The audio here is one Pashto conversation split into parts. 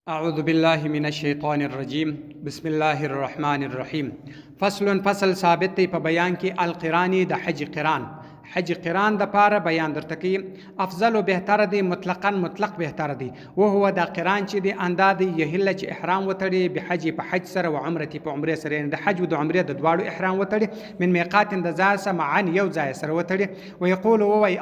أعوذ بالله من الشيطان الرجيم بسم الله الرحمن الرحيم فصل ثابت دی په بیان کې القرانی د حج قران د پاره بیان درته کی افضل و بهتر دی مطلق بهتر دی وهو د قران چې دی انداد یهله چې احرام وتړي به حج په حج سره او عمرتي په عمره سره د حج او د عمره د دواړو احرام وتړي من میقات د ځای معن یو ځای سره وتړي ويقول وای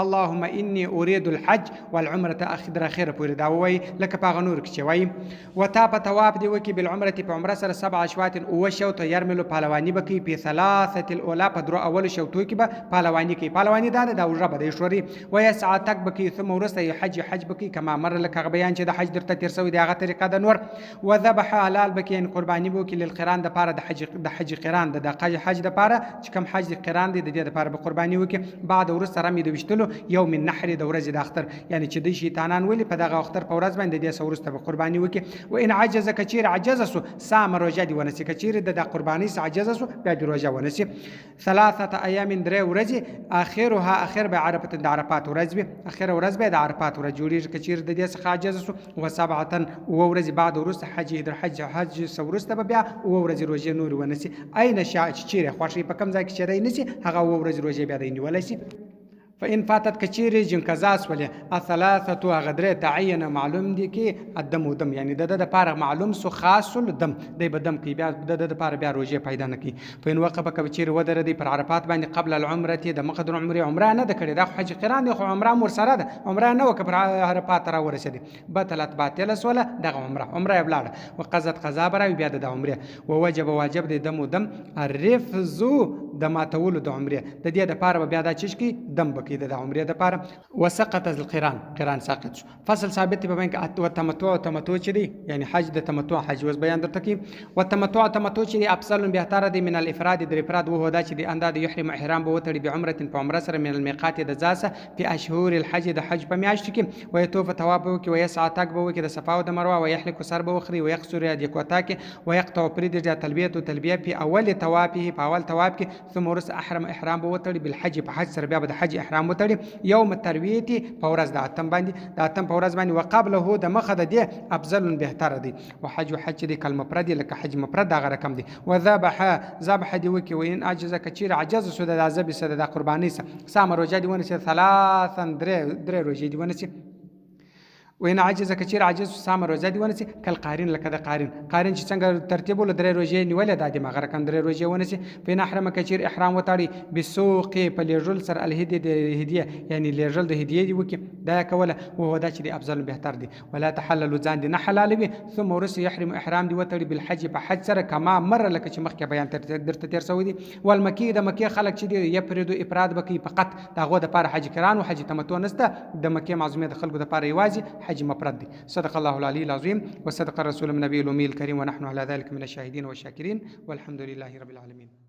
اللهم اني اريد الحج والعمره اخر پورې دا وای لکه په غنور کې وای وتا په ثواب دی وکي بالعمره په عمره سره 7 اشواط او شوت يرمل پهلوانی بکی په ثلاثه الاولى په درو اول شوتو کې به پهلوانی کوي پهلوانی دا وجره به شوري وای ساعتک بکی ثم ورسته حج بکی کما مر لکه بیان چې د حج درته تیر سوی دغه طریقه د نور وذبح حلال بکی ان قربانی بوکي للقران د پاره د حج قران د حج د پاره چې کوم حج قران دی د دې د پاره به قربانی وکي بعد ورسته رمي د وشتلو یوم النحر د ورځې د اختر یعنی چې د شیطانان ولي په دغه اختر په ورځ باندې د سورسته به قربانی وکي و ان عجز کچیر عجز سو سام روزه دی ونسی کچیر د قربانی س عجز سو بیا د روزه ونسی ثلاثه ایام درې ورځې اخر به عرفه د عرفات ورځ به اخر ورځ به د عرفات ورځ جوړی کچیر د دې څخه عجز سو و سبعه ورځې بعد ورسته حج سورسته به بیا ورځې روزه نور ونسی اين شاء چیرې خوشي په کم ځای کې چرای نسی هغه ورځې روزه بیا دی ولسی فإن فاتت كثير جن كزاس ولا الثلاثة غدرة تعين معلوم دي كي الدم ودم يعني د پاره معلوم سو خاص الدم دی بدم کی بیا د پاره بیا روزه پیدا نکی فإن وقف كثير ودر دي پر عرفات باندې قبل العمره د مقدر عمره نه د کړي د حج قران د عمره مر سره د عمره نه وک پر عرفات را ورسېدي باطل ولا د عمره بلاړه وقزت قضا برا بیا د عمره واجب د دم ودم الرفز د ماتول د عمره د دې د پاره بیا د چشکی دم بکی د عمره د پاره وسقط القران ساقط فصل ثابت په بین کې تمتع چې دی یعنی حج د تمتع حج وز بیان درته کی تمتع چې دی افضل بهتر دی من الافراد د افراد وهو دا چې دی انداد يحرم احرام به وتړي بعمره په عمره سره من الميقات د ځاسه په اشهور الحج د حج په میاشت کې ويطوف ثواب وکي ويسعى تک به وکي د صفا او د مروه ويحلق سر به وخري ويقصر يد کوتا کې ويقطع پرید د تلبيه په اول طوافه په اول طواف کې ثم ورس احرام به وتړي بالحج په حج سره بیا د حج احرام متړي یوم الترویه په ورځ د اتم په ورځ باندې وقبله د مخه د دې افضل بهتر دی حج دی کلمه پرد لکه حج مفرد دغه رقم دی وذبح دی وکي وین عجز کچیر عجز سود د ذبح سره د قربانی سام روزه دی ونسه ثلاثا درې روزه دی ونسه وین عجز کچیر عجز سام روزه دی ونسه کل قارین لکه د قارین چې څنګه ترتیب ول درې روزه نیولې د دې مغره کم درې روزه ونسه په احرام کچیر احرام وتاړي بسوق په لېجل سر الهدی د هدیه یعنی لېجل د هدیه دی وکي دا کوله وهو دا چې دی افضل بهتر دی ولا تحلل ځان دی نه حلال وي ثم ورس يحرم احرام دی وتاړي بالحج په حج سره کما مر لکه چې مخکې بیان درته تیر سوی دی والمکی د مکی خلق چې دی یفرد افراد بکی فقط داغه د پاره حج کران او حج تمتع نسته د مکی معظمه د خلکو د پاره یوازي حج مفرد دي صدق الله العلي العظيم وصدق الرسول النبي الأمي الكريم ونحن على ذلك من الشاهدين والشاكرين والحمد لله رب العالمين